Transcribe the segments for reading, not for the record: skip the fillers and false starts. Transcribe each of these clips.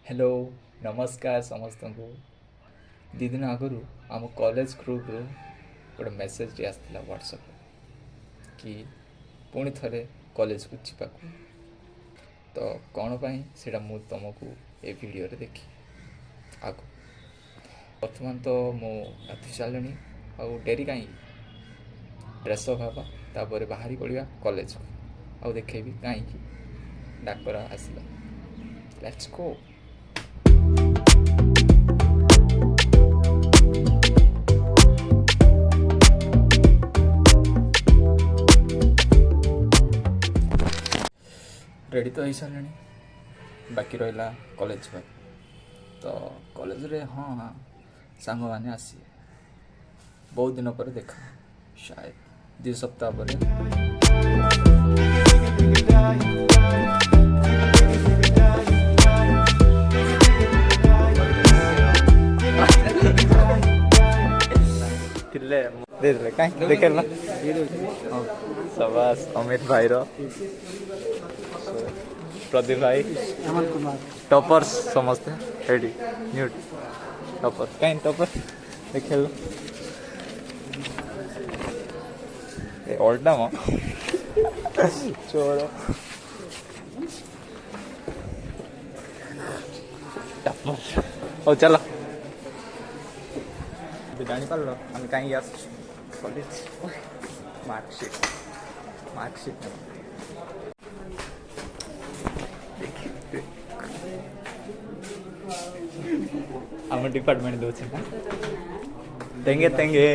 Hello नमस्कार समस्त को दी दिन आगु आम कॉलेज ग्रुप गोटे मेसेज आसाला व्हाट्सएप कि पुणी थे कॉलेज को जावाक तो कौन पाई से तुमको ये वीडियो रे देखी आगो बर्तमान तो मुझे सारे आ डेरी कहीं ड्रेसअप हाँ तापर बाहरी पड़ा कॉलेज को देखेबी कहीं डाकर आसला लेट्स गो। रेडी तो हो सारे बाकी रहा कॉलेज पर तो कॉलेज रे हाँ हाँ सांग मैंने आसी बहुत दिन पर देखा शायद 2 सप्ताह पर देखे सबास अमित भाई रो प्रदीप भाई टॉपर्स समस्ते रेडी न्यूट टॉपर कहीं टॉपर देख लो ओल्टा मो चोर टॉपर ओ चलो जानी पार आम कहीं कॉलेज मार्कशीट आम डिपार्टमेंट दो तेंगे तेंगे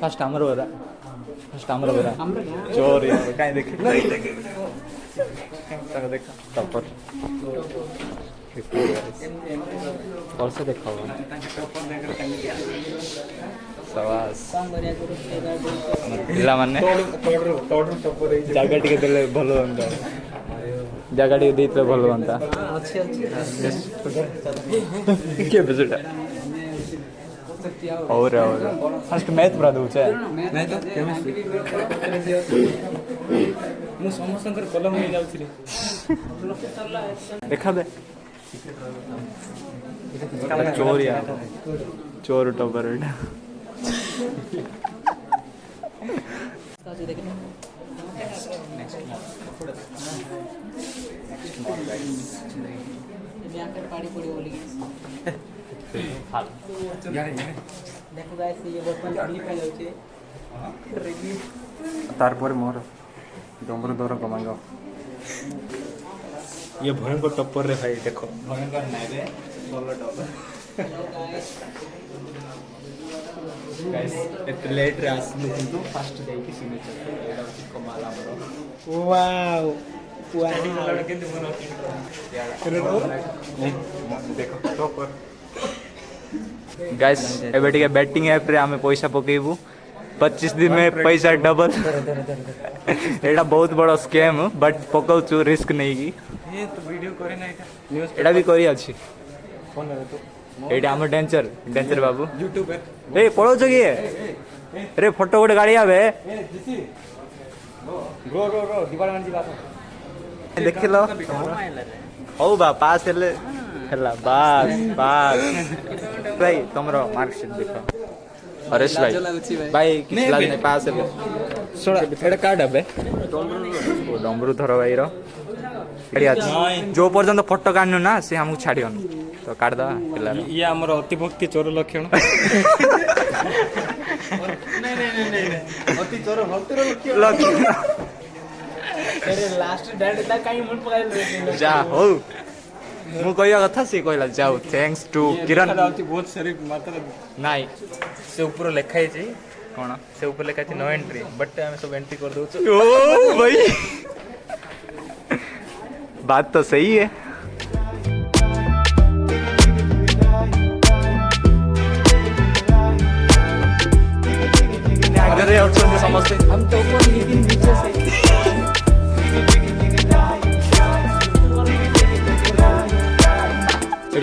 फर्स्ट आमर बरा चोर कहीं देखे देखा टॉपर से देखा सवास पिला माने जगह टिके देले भलो होंता जगह टिके देते भलो होंता के बजटा और फर्स्ट मैथ पूरा दूचे मैं तो मु समस्तंकर कलम नहीं जाउछिले देखा दे चोर यार चोर टॉपर देखो गाइस ये वर्तमान रिलीफ हो जाउछे तार पर मोर डम्बर दर कमांग ये भयंकर टप्पर रे भाई देखो भयंकर नाइ रे बोलो टॉपर गाइस एत लेट रे आसलु किंतु फास्ट जाई कि सिग्नेचर एडा कमाल हमरो वाओ वाओ केंति मनो देखो टॉपर गाइस एबे टिके बैटिंग ऐप रे हमें पैसा पकेबू 25 दिन में पैसा डबल एटा बहुत बड़ा स्कैम बट पकाउछु रिस्क नहीं की ये तो वीडियो करे ना न्यूज़ एटा भी करी अछि फोन रे तो एटा हम डेंजर बाबू यूट्यूब पे ए पळो छ की अरे फोटो गोटे गाड़ी आवे ए दिसी गो डिपार्टमेंट जी बात देख लो हो बा पास हेला बास भाई तुमरो मार्कशीट देखो हरेश भाई किस लाज नहीं पास है सोडा एटा कार्ड है डमरू थर भाई रो जो पर्यंत फोटो काढनु ना से हमକୁ छाडियोन तो काढ दा हेला ये हमर अतिभक्ति चोर लक्षण नहीं अति चोर भक्तिर लक्षण अरे लास्ट डेट ता काई मन पकाइल रे जा हो मु कहया कथा से कहला जाओ थैंक्स टू किरण बहुत सारी मात्रा नाइ से ऊपर लिखा है कोन से ऊपर लिखा है नो एंट्री बट हम सब एंट्री कर दो ओ भाई बात तो सही है अगर समझते हम तो ऊपर नितिन पीछे से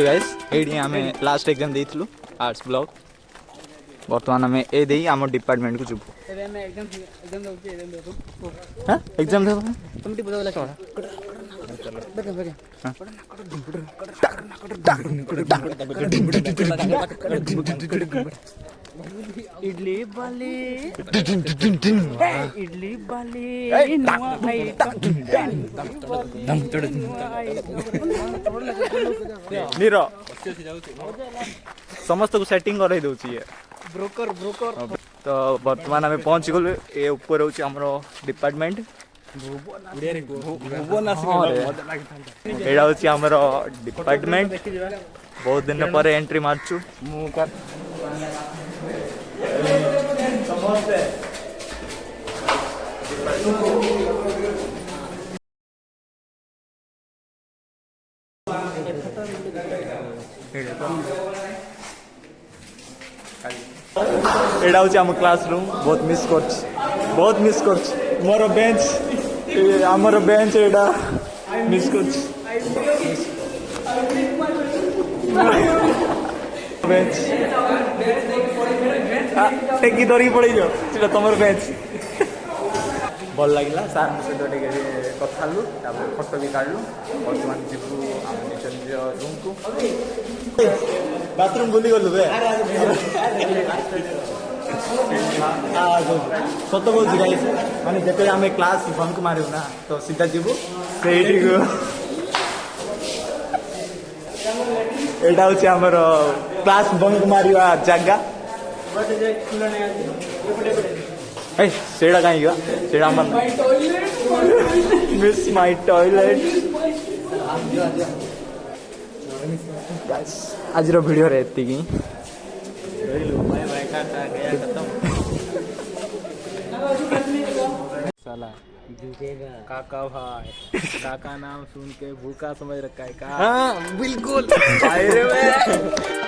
गाइस एडी हमें लास्ट एग्जाम देइथलु आर्ट्स ब्लॉक बर्तमान आम ए दे आम डिपार्टमेंट को जीवु ଏବେ ଆମେ ଏକ୍ଜାମ୍ ଦେଉଛୁ ଏକ୍ଜାମ୍ ଦେଉଛୁ हाँ एग्जाम देबो ତୁମେ ଟିକେ ବୁଝାଇଲା କ'ଣ ଇଡଲି ବାଲି ଇଡଲି ବାଲି ନୂଆ नीर समस्त को सेटिंग कर दउची ये ବ୍ରୋକର ବ୍ରୋକର तो वर्तमान आम पहुंच गलु ए ऊपर होची हमरो डिपार्टमेंट एडा होची हमरो डिपार्टमेंट बहुत दिन पर एंट्री मारचु एडा होची हम क्लासरूम बहुत मिस करछ मोर बेंच हमर बेंच एडा मिस करछ बेंच टेकी धरी पड़ी जो सेटा तमर बेंच भल लगिला सार सहित टे कथा लु फोटो भी काढलु वर्तमान जीवु आम निज निज रूम को बाथरूम भूली गलु बे सत बोल गाइस माने जते आम क्लास बंक मारू ना तो सीधा जीवु सेठी को एटा होची हमर क्लास बंक मारिवा जगह ए सेडा काई गयो सेडा हमर मिस माय टॉयलेट गाइस आज रो वीडियो रे एति की बाय बाय टाटा गया खत्म साला काका भाई काका नाम सुन के भूखा समझ रखा है का हां बिल्कुल भाई रे